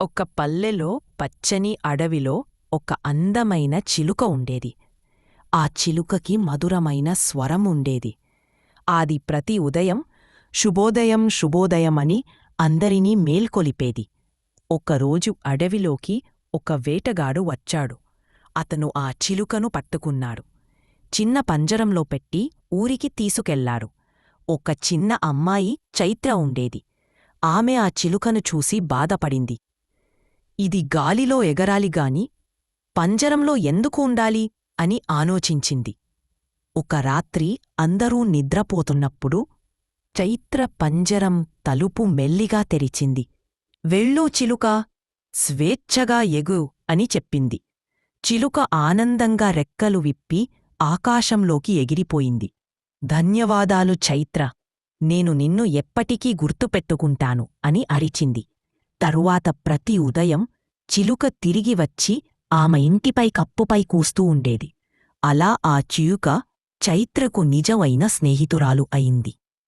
ఒక పల్లెలో పచ్చని అడవిలో ఒక అందమైన చిలుక ఉండేది. ఆ చిలుకకి మధురమైన స్వరం ఉండేది. అది ప్రతి ఉదయం శుభోదయం శుభోదయమని అందరినీ మేల్కొలిపేది. ఒకరోజు అడవిలోకి ఒక వేటగాడు వచ్చాడు. అతను ఆ చిలుకను పట్టుకున్నాడు. చిన్న పంజరంలో పెట్టి ఊరికి తీసుకెళ్లాడు. ఒక చిన్న అమ్మాయి చైత్ర ఉండేది. ఆమె ఆ చిలుకను చూసి బాధపడింది. ఇది గాలిలో ఎగరాలిగాని పంజరంలో ఎందుకు ఉండాలి అని ఆలోచించింది. ఒక రాత్రి అందరూ నిద్రపోతున్నప్పుడు చైత్ర పంజరం తలుపు మెల్లిగా తెరిచింది. వెళ్ళు చిలుకా, స్వేచ్ఛగా ఎగు అని చెప్పింది. చిలుక ఆనందంగా రెక్కలు విప్పి ఆకాశంలోకి ఎగిరిపోయింది. ధన్యవాదాలు చైత్ర, నేను నిన్ను ఎప్పటికీ గుర్తుపెట్టుకుంటాను అని అరిచింది. తరువాత ప్రతి ఉదయం చిలుక తిరిగి వచ్చి ఆమె ఇంటిపై కప్పుపై కూస్తూ ఉండేది. అలా ఆ చిలుక చైత్రకు నిజమైన స్నేహితురాలు అయింది.